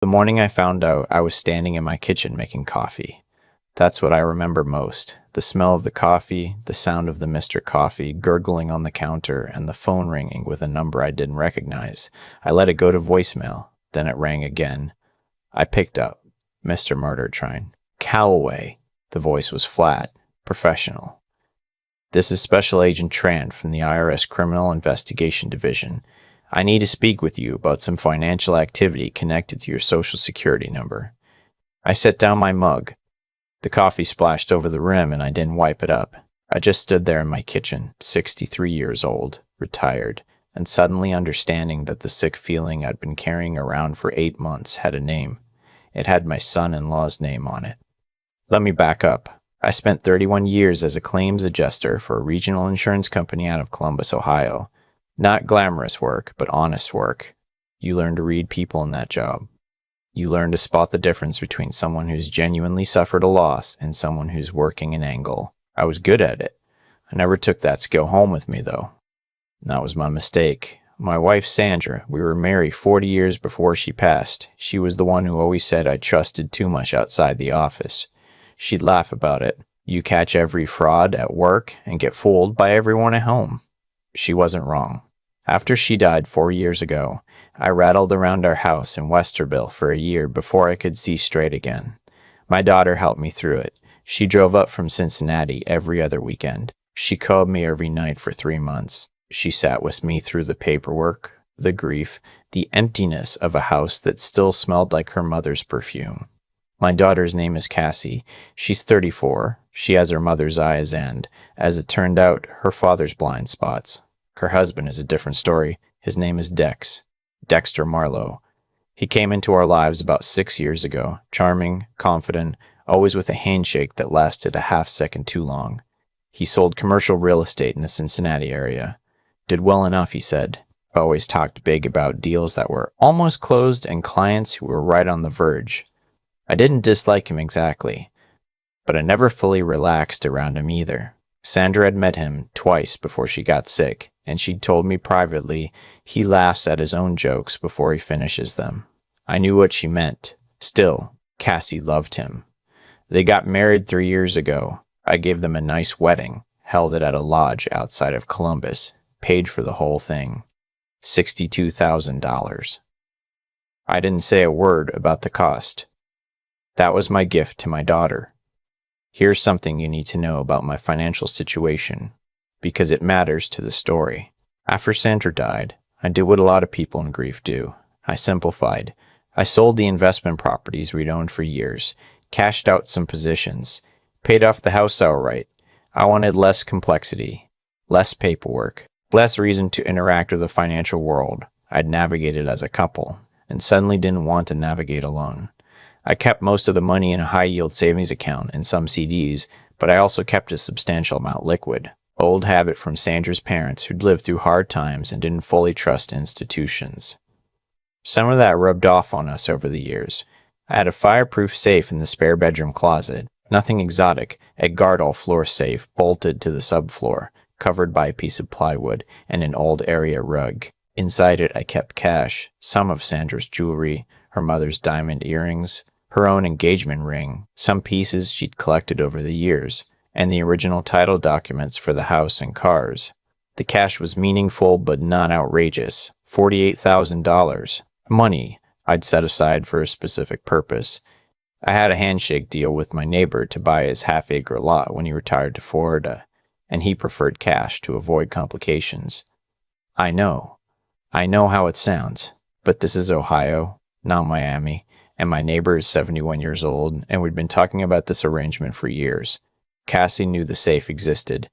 The morning I found out, I was standing in my kitchen making coffee. That's what I remember most. The smell of the coffee, the sound of the Mr. Coffee gurgling on the counter, and the phone ringing with a number I didn't recognize. I let it go to voicemail. Then it rang again. I picked up. Mr. Murdertrine. Calloway. The voice was flat, professional. This is Special Agent Tran from the IRS Criminal Investigation Division. I need to speak with you about some financial activity connected to your Social Security number. I set down my mug. The coffee splashed over the rim and I didn't wipe it up. I just stood there in my kitchen, 63 years old, retired, and suddenly understanding that the sick feeling I'd been carrying around for 8 months had a name. It had my son-in-law's name on it. Let me back up. I spent 31 years as a claims adjuster for a regional insurance company out of Columbus, Ohio. Not glamorous work, but honest work. You learn to read people in that job. You learn to spot the difference between someone who's genuinely suffered a loss and someone who's working an angle. I was good at it. I never took that skill home with me, though. That was my mistake. My wife, Sandra, we were married 40 years before she passed. She was the one who always said I trusted too much outside the office. She'd laugh about it. You catch every fraud at work and get fooled by everyone at home. She wasn't wrong. After she died 4 years ago, I rattled around our house in Westerville for a year before I could see straight again. My daughter helped me through it. She drove up from Cincinnati every other weekend. She called me every night for 3 months. She sat with me through the paperwork, the grief, the emptiness of a house that still smelled like her mother's perfume. My daughter's name is Cassie. She's 34. She has her mother's eyes and, as it turned out, her father's blind spots. Her husband is a different story. His name is Dexter Marlowe. He came into our lives about 6 years ago, charming, confident, always with a handshake that lasted a half second too long. He sold commercial real estate in the Cincinnati area. Did well enough, he said. Always talked big about deals that were almost closed and clients who were right on the verge. I didn't dislike him exactly, but I never fully relaxed around him either. Sandra had met him twice before she got sick, and she'd told me privately he laughs at his own jokes before he finishes them. I knew what she meant. Still, Cassie loved him. They got married 3 years ago. I gave them a nice wedding, held it at a lodge outside of Columbus, paid for the whole thing. $62,000. I didn't say a word about the cost. That was my gift to my daughter. Here's something you need to know about my financial situation, because it matters to the story. After Sandra died, I did what a lot of people in grief do. I simplified. I sold the investment properties we'd owned for years, cashed out some positions, paid off the house outright. I wanted less complexity, less paperwork, less reason to interact with the financial world I'd navigated as a couple, and suddenly didn't want to navigate alone. I kept most of the money in a high-yield savings account and some CDs, but I also kept a substantial amount liquid. Old habit from Sandra's parents who'd lived through hard times and didn't fully trust institutions. Some of that rubbed off on us over the years. I had a fireproof safe in the spare bedroom closet. Nothing exotic, a Gardol floor safe bolted to the subfloor, covered by a piece of plywood and an old area rug. Inside it I kept cash, some of Sandra's jewelry, her mother's diamond earrings, her own engagement ring, some pieces she'd collected over the years, and the original title documents for the house and cars. The cash was meaningful but not outrageous. $48,000. Money I'd set aside for a specific purpose. I had a handshake deal with my neighbor to buy his half-acre lot when he retired to Florida, and he preferred cash to avoid complications. I know how it sounds, but this is Ohio, not Miami, and my neighbor is 71 years old, and we'd been talking about this arrangement for years. Cassie knew the safe existed.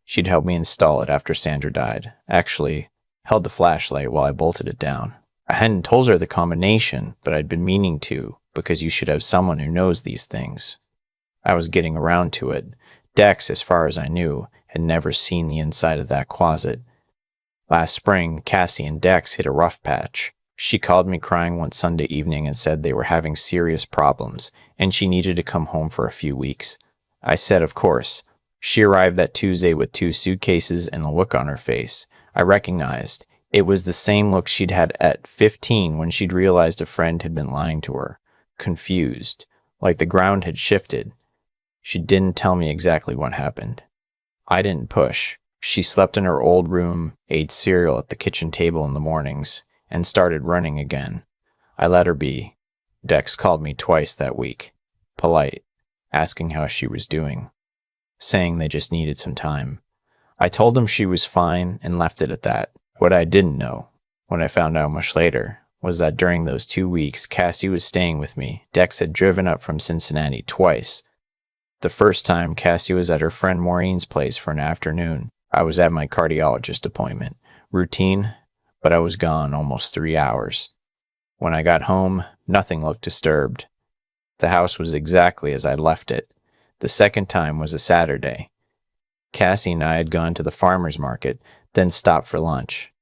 She'd helped me install it after Sandra died. Actually, held the flashlight while I bolted it down. I hadn't told her the combination, but I'd been meaning to, because you should have someone who knows these things. I was getting around to it. Dex, as far as I knew, had never seen the inside of that closet. Last spring, Cassie and Dex hit a rough patch. She called me crying one Sunday evening and said they were having serious problems, and she needed to come home for a few weeks. I said, of course. She arrived that Tuesday with 2 suitcases and a look on her face. I recognized It was the same look she'd had at 15 when she'd realized a friend had been lying to her. Confused, like the ground had shifted. She didn't tell me exactly what happened. I didn't push. She slept in her old room, ate cereal at the kitchen table in the mornings, and started running again. I let her be. Dex called me twice that week. Polite, asking how she was doing, saying they just needed some time. I told him she was fine and left it at that. What I didn't know, what I found out much later, was that during those 2 weeks Cassie was staying with me. Dex had driven up from Cincinnati twice. The first time, Cassie was at her friend Maureen's place for an afternoon. I was at my cardiologist appointment. Routine, but I was gone almost 3 hours. When I got home, nothing looked disturbed. The house was exactly as I left it. The second time was a Saturday. Cassie and I had gone to the farmer's market, then stopped for lunch.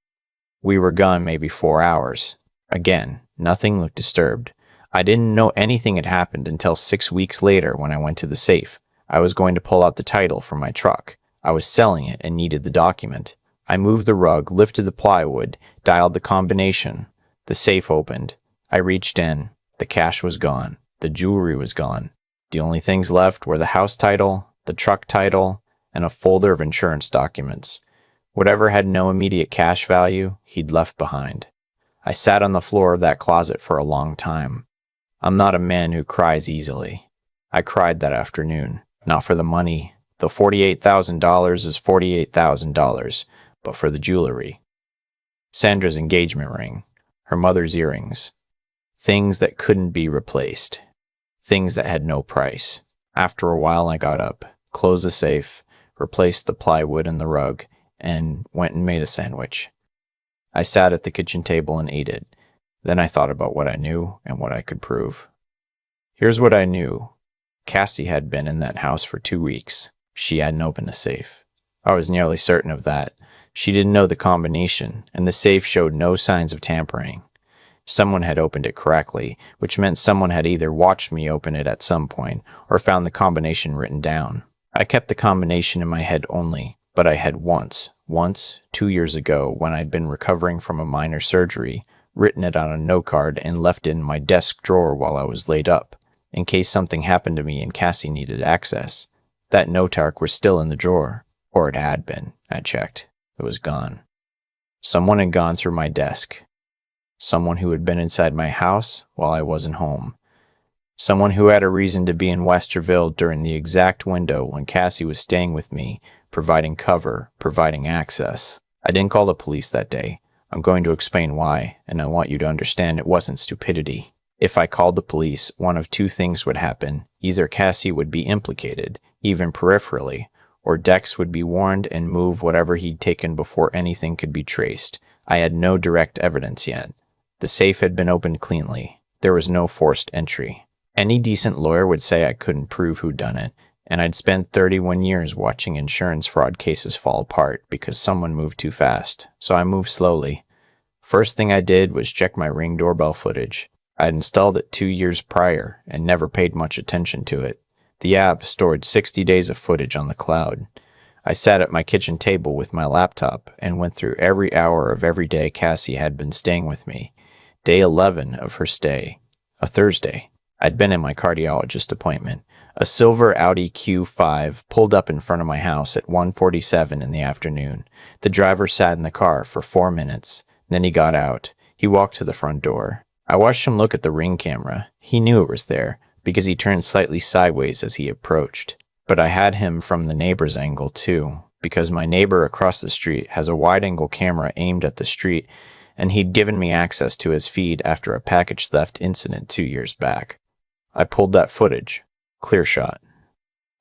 We were gone maybe 4 hours. Again, nothing looked disturbed. I didn't know anything had happened until 6 weeks later when I went to the safe. I was going to pull out the title for my truck. I was selling it and needed the document. I moved the rug, lifted the plywood, dialed the combination. The safe opened. I reached in. The cash was gone. The jewelry was gone. The only things left were the house title, the truck title, and a folder of insurance documents. Whatever had no immediate cash value, he'd left behind. I sat on the floor of that closet for a long time. I'm not a man who cries easily. I cried that afternoon, not for the money. The $48,000 is $48,000, but for the jewelry. Sandra's engagement ring, her mother's earrings, things that couldn't be replaced, things that had no price. After a while, I got up, closed the safe, replaced the plywood and the rug, and went and made a sandwich. I sat at the kitchen table and ate it. Then I thought about what I knew and what I could prove. Here's what I knew. Cassie had been in that house for 2 weeks. She hadn't opened a safe. I was nearly certain of that. She didn't know the combination, and the safe showed no signs of tampering. Someone had opened it correctly, which meant someone had either watched me open it at some point or found the combination written down. I kept the combination in my head only, but I had once, 2 years ago, when I'd been recovering from a minor surgery, written it on a note card and left it in my desk drawer while I was laid up, in case something happened to me and Cassie needed access. That note arc was still in the drawer, or it had been. I checked. It was gone. Someone had gone through my desk. Someone who had been inside my house while I wasn't home. Someone who had a reason to be in Westerville during the exact window when Cassie was staying with me, providing cover, providing access. I didn't call the police that day. I'm going to explain why, and I want you to understand it wasn't stupidity. If I called the police, one of two things would happen. Either Cassie would be implicated, even peripherally, or Dex would be warned and move whatever he'd taken before anything could be traced. I had no direct evidence yet. The safe had been opened cleanly. There was no forced entry. Any decent lawyer would say I couldn't prove who'd done it, and I'd spent 31 years watching insurance fraud cases fall apart because someone moved too fast, so I moved slowly. First thing I did was check my Ring doorbell footage. I'd installed it 2 years prior and never paid much attention to it. The app stored 60 days of footage on the cloud. I sat at my kitchen table with my laptop and went through every hour of every day Cassie had been staying with me. Day 11 of her stay, a Thursday. I'd been in my cardiologist appointment. A silver Audi Q5 pulled up in front of my house at 1:47 in the afternoon. The driver sat in the car for 4 minutes. Then he got out. He walked to the front door. I watched him look at the Ring camera. He knew it was there, because he turned slightly sideways as he approached. But I had him from the neighbor's angle too, because my neighbor across the street has a wide-angle camera aimed at the street, and he'd given me access to his feed after a package theft incident 2 years back. I pulled that footage. Clear shot.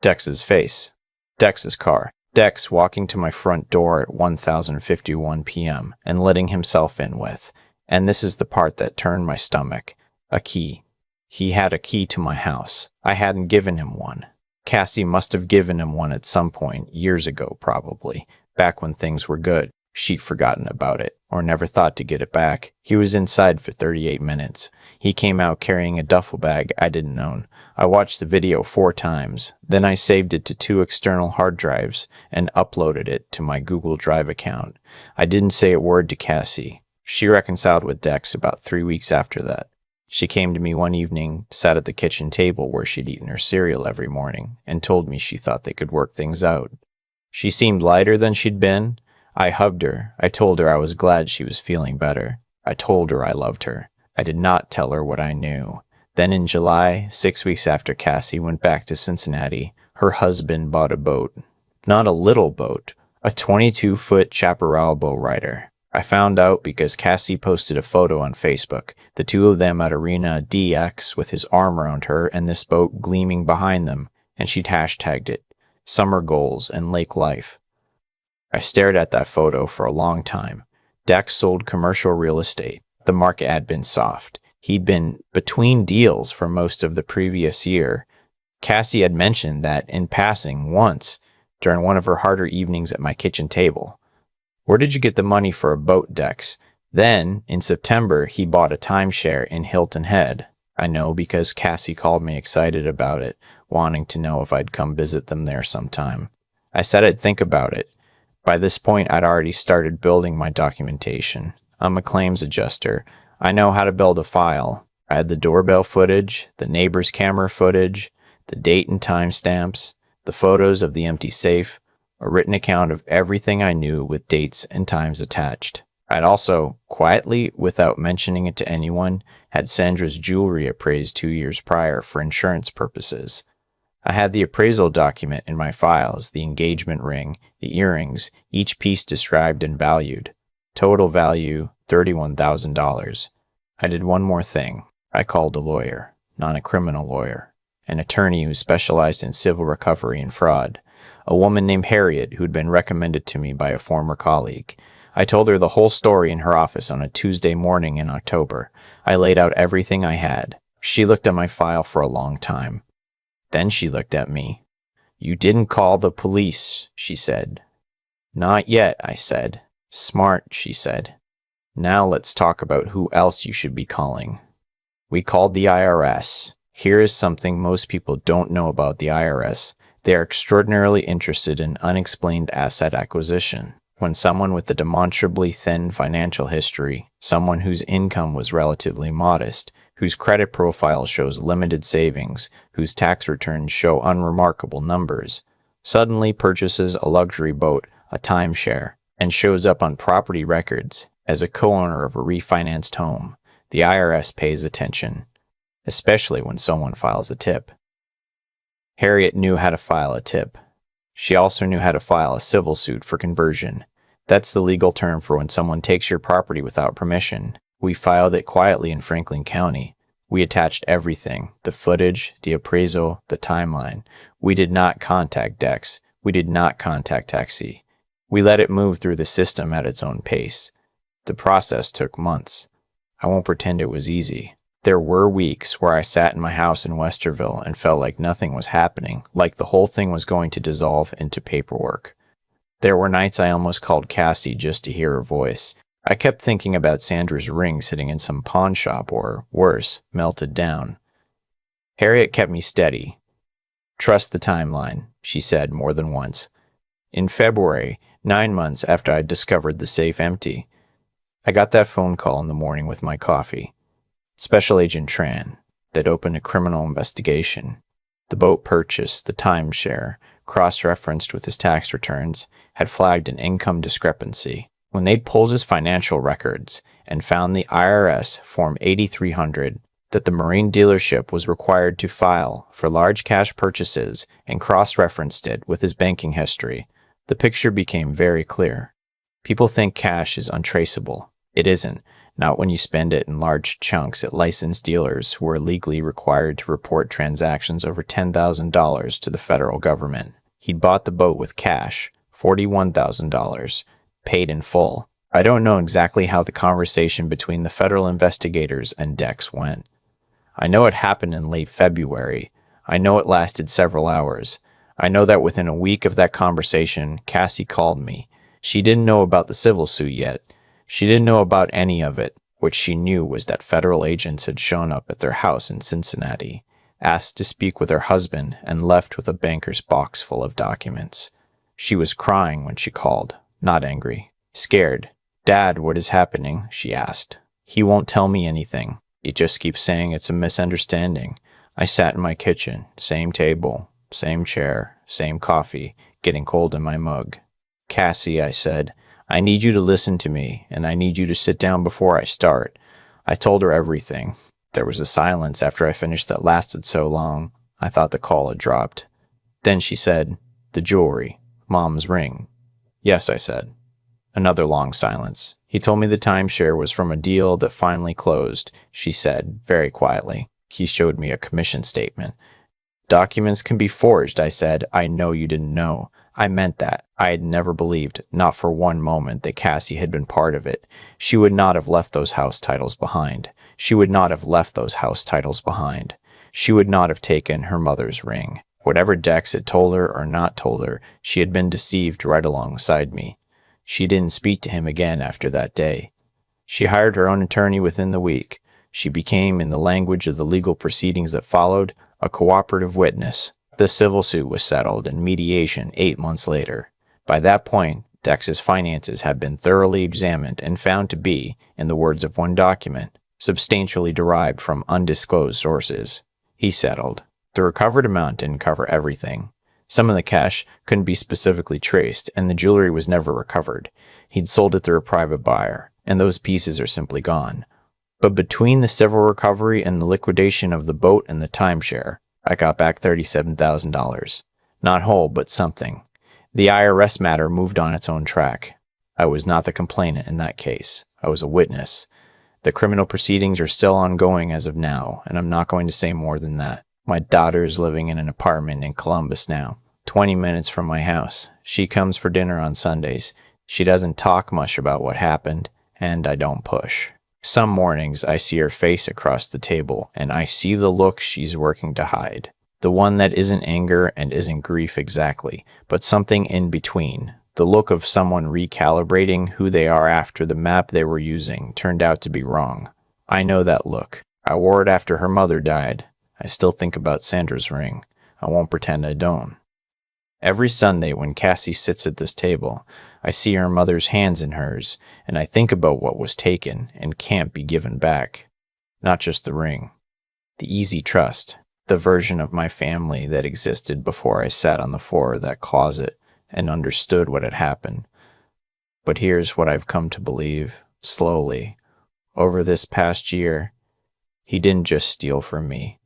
Dex's face. Dex's car. Dex walking to my front door at 1051 p.m. and letting himself in with, and this is the part that turned my stomach, a key. He had a key to my house. I hadn't given him one. Cassie must have given him one at some point, years ago probably, back when things were good. she'd forgotten about it, or never thought to get it back. He was inside for 38 minutes. He came out carrying a duffel bag I didn't own. I watched the video 4 times. Then I saved it to 2 external hard drives and uploaded it to my Google Drive account. I didn't say a word to Cassie. She reconciled with Dex about 3 weeks after that. She came to me one evening, sat at the kitchen table where she'd eaten her cereal every morning, and told me she thought they could work things out. She seemed lighter than she'd been. I hugged her. I told her I was glad she was feeling better. I told her I loved her. I did not tell her what I knew. Then in July, 6 weeks after Cassie went back to Cincinnati, her husband bought a boat. Not a little boat, a 22-foot Chaparral bow rider. I found out because Cassie posted a photo on Facebook, the two of them at Arena DX with his arm around her and this boat gleaming behind them, and she'd hashtagged it, Summer Goals and Lake Life. I stared at that photo for a long time. Dex sold commercial real estate. The market had been soft. He'd been between deals for most of the previous year. Cassie had mentioned that in passing once during one of her harder evenings at my kitchen table. Where did you get the money for a boat, Dex? Then, in September, he bought a timeshare in Hilton Head. I know because Cassie called me excited about it, wanting to know if I'd come visit them there sometime. I said I'd think about it. By this point, I'd already started building my documentation. I'm a claims adjuster. I know how to build a file. I had the doorbell footage, the neighbor's camera footage, the date and time stamps, the photos of the empty safe, a written account of everything I knew with dates and times attached. I'd also, quietly, without mentioning it to anyone, had Sandra's jewelry appraised 2 years prior for insurance purposes. I had the appraisal document in my files, the engagement ring, the earrings, each piece described and valued. Total value, $31,000. I did one more thing. I called a lawyer, not a criminal lawyer, an attorney who specialized in civil recovery and fraud. A woman named Harriet who'd been recommended to me by a former colleague. I told her the whole story in her office on a Tuesday morning in October. I laid out everything I had. She looked at my file for a long time. Then she looked at me. "You didn't call the police," she said. "Not yet," I said. "Smart," she said. "Now let's talk about who else you should be calling." We called the IRS. Here is something most people don't know about the IRS. They are extraordinarily interested in unexplained asset acquisition. When someone with a demonstrably thin financial history, someone whose income was relatively modest, whose credit profile shows limited savings, whose tax returns show unremarkable numbers, suddenly purchases a luxury boat, a timeshare, and shows up on property records as a co-owner of a refinanced home, the IRS pays attention, especially when someone files a tip. Harriet knew how to file a tip. She also knew how to file a civil suit for conversion. That's the legal term for when someone takes your property without permission. We filed it quietly in Franklin County. We attached everything, the footage, the appraisal, the timeline. We did not contact Dex. We did not contact Taxi. We let it move through the system at its own pace. The process took months. I won't pretend it was easy. There were weeks where I sat in my house in Westerville and felt like nothing was happening, like the whole thing was going to dissolve into paperwork. There were nights I almost called Cassie just to hear her voice. I kept thinking about Sandra's ring sitting in some pawn shop or, worse, melted down. Harriet kept me steady. "Trust the timeline," she said more than once. In February, 9 months after I'd discovered the safe empty, I got that phone call in the morning with my coffee. Special Agent Tran, that opened a criminal investigation. The boat purchase, the timeshare, cross-referenced with his tax returns, had flagged an income discrepancy. When they'd pulled his financial records and found the IRS Form 8300 that the marine dealership was required to file for large cash purchases and cross-referenced it with his banking history, the picture became very clear. People think cash is untraceable. It isn't. Not when you spend it in large chunks at licensed dealers who are legally required to report transactions over $10,000 to the federal government. He'd bought the boat with cash, $41,000, paid in full. I don't know exactly how the conversation between the federal investigators and Dex went. I know it happened in late February. I know it lasted several hours. I know that within a week of that conversation, Cassie called me. She didn't know about the civil suit yet. She didn't know about any of it. What she knew was that federal agents had shown up at their house in Cincinnati, asked to speak with her husband, and left with a banker's box full of documents. She was crying when she called, not angry, scared. "Dad, what is happening?" she asked. "He won't tell me anything. He just keeps saying it's a misunderstanding." I sat in my kitchen, same table, same chair, same coffee, getting cold in my mug. "Cassie," I said, "I need you to listen to me, and I need you to sit down before I start." I told her everything. There was a silence after I finished that lasted so long. I thought the call had dropped. Then she said, "The jewelry, Mom's ring." "Yes," I said. Another long silence. "He told me the timeshare was from a deal that finally closed," she said, very quietly. He showed me a commission statement. "Documents can be forged," I said. "I know you didn't know." I meant that. I had never believed, not for one moment, that Cassie had been part of it. She would not have left those house titles behind. She would not have left those house titles behind. She would not have taken her mother's ring. Whatever Dex had told her or not told her, she had been deceived right alongside me. She didn't speak to him again after that day. She hired her own attorney within the week. She became, in the language of the legal proceedings that followed, a cooperative witness. The civil suit was settled and mediation 8 months later. By that point, Dex's finances had been thoroughly examined and found to be, in the words of one document, substantially derived from undisclosed sources. He settled. The recovered amount didn't cover everything. Some of the cash couldn't be specifically traced, and the jewelry was never recovered. He'd sold it through a private buyer, and those pieces are simply gone. But between the civil recovery and the liquidation of the boat and the timeshare, I got back $37,000. Not whole, but something. The IRS matter moved on its own track. I was not the complainant in that case. I was a witness. The criminal proceedings are still ongoing as of now, and I'm not going to say more than that. My daughter is living in an apartment in Columbus now, 20 minutes from my house. She comes for dinner on Sundays. She doesn't talk much about what happened, and I don't push. Some mornings I see her face across the table, and I see the look she's working to hide. The one that isn't anger and isn't grief exactly, but something in between. The look of someone recalibrating who they are after the map they were using turned out to be wrong. I know that look. I wore it after her mother died. I still think about Sandra's ring. I won't pretend I don't. Every Sunday when Cassie sits at this table, I see her mother's hands in hers, and I think about what was taken and can't be given back. Not just the ring. The easy trust. The version of my family that existed before I sat on the floor of that closet and understood what had happened. But here's what I've come to believe, slowly. Over this past year, he didn't just steal from me.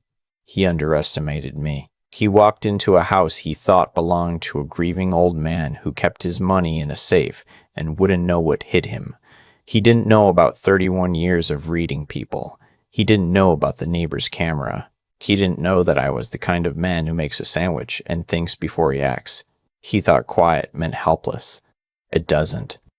He underestimated me. He walked into a house he thought belonged to a grieving old man who kept his money in a safe and wouldn't know what hit him. He didn't know about 31 years of reading people. He didn't know about the neighbor's camera. He didn't know that I was the kind of man who makes a sandwich and thinks before he acts. He thought quiet meant helpless. It doesn't.